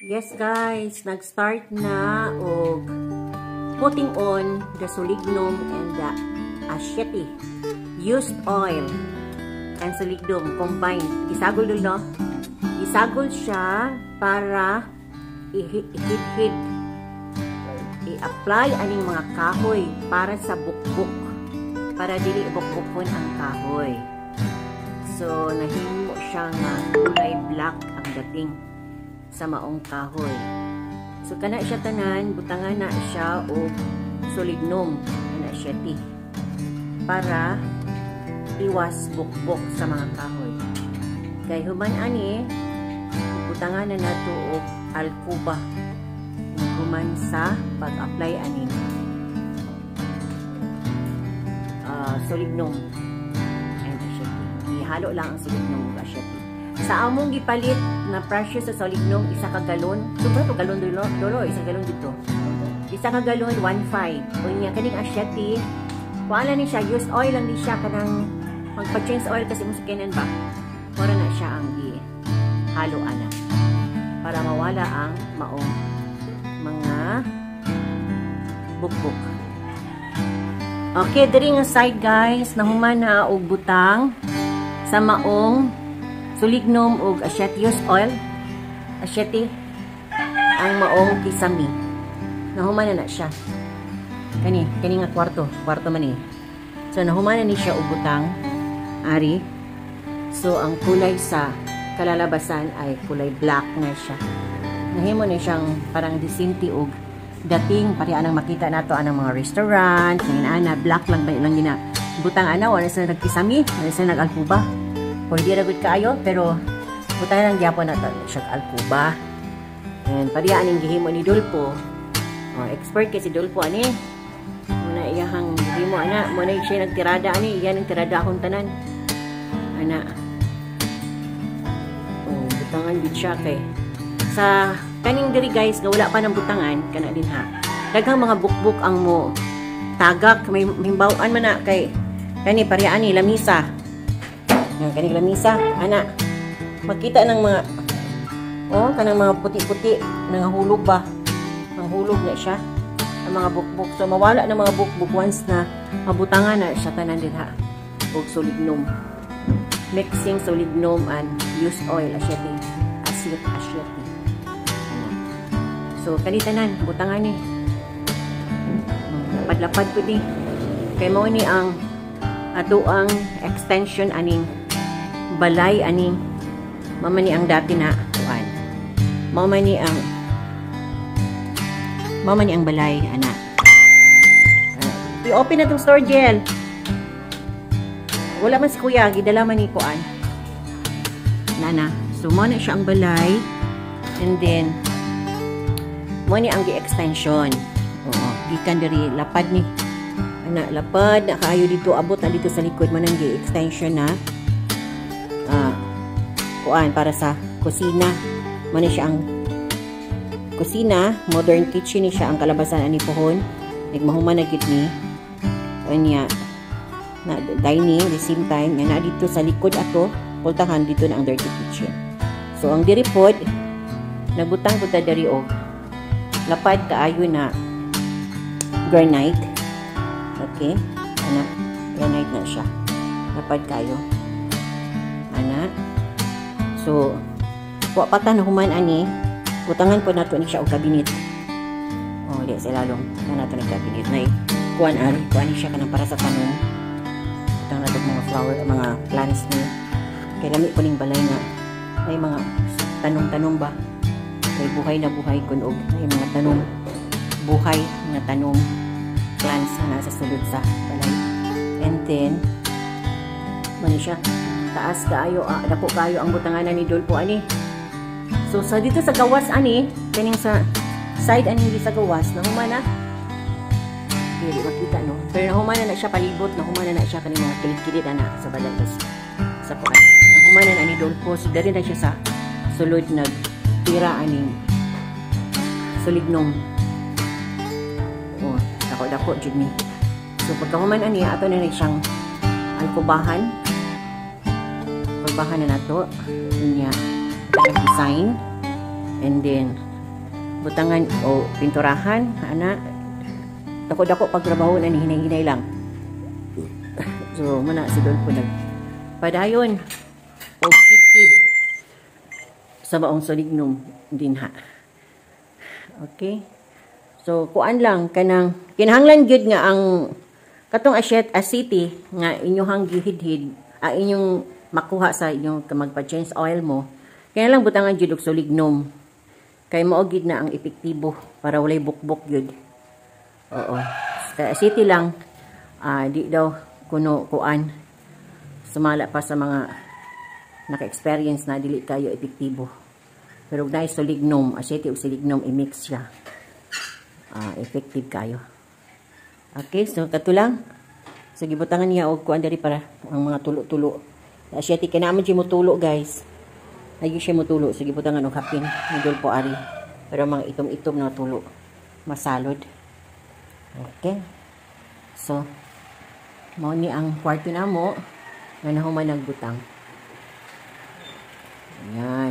Yes guys, nag-start na og putting on the solignum and the asheti. Used oil and solignum combined. Isagol dun, no? Isagol siya para i-hid. I-apply aning mga kahoy para sa bukbuk. Para dili bukbukon ang kahoy. So, nahimo siya nga kulay black ang dating sa maong kahoy. So, kana siya tanan, butangan na siya o solignum na siya ti para iwas bukbok sa mga kahoy. Kay human ani, butangan na nato o alkuba human sa pag-apply aning solignum and asyeti. Ihalo lang ang solignum ug asyeti. Sa among gipalit na presyo sa solignum, isa ka galon. Sobra to galon dolo, isa galon dito. Isa ka galon 1.5. Unya kaning asyeti, wala ni siya used oil lang di siya kanang magpa-change oil kasi mo sakinan ba. Para na siya ang ihalo ana para mawala ang maong mga bukbuk. Okay, diri nga side guys, nahuman na og butang sa maong solignum ug asyeti used oil. Asyeti ang maong kisami. Nahuman na siya. Kani nga kwarto man ni. So nahuman na ni siya og butang ari. So ang kulay sa kalalabasan ay kulay black na siya. Nahimo ni siyang parang disinti og dating pari anang makita nato anang mga restaurant, ana black lang ba ilang gina. Butang ana wala sa nagkisami, wala sa nagalkuba. Pwede ra gud kaayo pero butang lang gyapon nato siya alkuba. And pari aning gihimo ni Dolpo. Expert kasi Dolpo ani. Muna iyahang gihimo ana, muna siya nagtirada ani, iyan ang tirada akong tanan. Ana. Butangan gid siya kay sa kaning diri guys nga wala pa ng butangan kana din ha. Daghang mga bukbuk ang mo tagak may himbawan man na kay kani pareha ni lamisa. Kani lamisa ana. Makita ng mga kanang mga puti-puti nangahulog ba. Nanghulog na siya ang mga bukbuk. So mawala na mga bukbuk once na mabutangan na siya tanan din ha. Og solignum. Mixing solignum and used oil asyeti. Asyeti. So, kanitanan, butangan ni. Lapad-lapad po ni. Kay mo ni ang ato ang extension aning balay aning mama ni ang dati na kuan. Mama ni ang balay ana. I-open na tong store gel. Wala man si kuya, gidala man ni kuan. Nana. So, mo na siya ang balay. And then mo ni ang gi-extension. Gikan diri lapad ni. Ana lapad na kaayo dito abot na dito sa likod man ang gi-extension na. Kuan para sa kusina. Mo ni siya ang kusina, modern kitchen ni siya ang kalabasan ani pohon. Nagmahuman na gid ni. Anya na dining the same time nga na dito sa likod ato, pultahan dito na ang dirty kitchen. So ang diri pod nagbutang pud ta diri og lapad kaayo na granite. Okay? Ana, granite na siya. Lapad kayo. Ana. So, pata na human ani, butangan po nato ni siya og cabinet. Di sa lalong na nato ni cabinet na kuan ari, kuan siya kanang para sa tanom. Butang nato mga flower, mga plants ni. Kay lami po ning balay nga may mga tanong-tanong ba? Kay buhay na buhay kun og may mga tanong buhay nga tanong plants na nasa sulod sa balay. And then man siya taas kaayo, dako kaayo ang butanganan ni Dolpo ani. So sa dito sa gawas ani, kaning sa side ani sa gawas nahuman na. Dili makita no. Pero nahuman na siya palibot, nahuman na siya kaning mga kilid-kilid ana sa balay sa kuan. Nahuman na ni Dolpo, so dali na siya sa sulod tira aning solignum. Dako-dako jud ni. So pagkahuman ani ato na siyang alkubahan. Alkubahan na nato niya design and then butangan o pinturahan ana dako-dako pagtrabaho na ni hinay-hinay lang. So mana si doon po padayon o kid sa maong Solignom din ha. Okay, so kuan lang kanang kinahanglan gyud nga ang katong aseti nga inyong gihidhid inyong makuha sa inyong magpa-change oil mo, kaya lang butangan gyud og Solignom kay mao gid na ang epektibo para walay bukbok gyud. Oo, sa aseti lang di daw kuno kuan sumala pa sa mga naka-experience na dili kayo epektibo. Pero dahil Solignom, aseti o Solignom i-mix siya. Effective kayo. Okay, so katulang. So gibutangan niya og kuan diri para ang mga tulo-tulo. Aseti kay naman siya mo tulo, guys. Ayo siya mo tulo, so gibutangan og hapin, idol po ari. Pero mga itom-itom na tulo, masalod. Okay. So mao ni ang kwarto namo nga nahuman nagbutang. Ayan.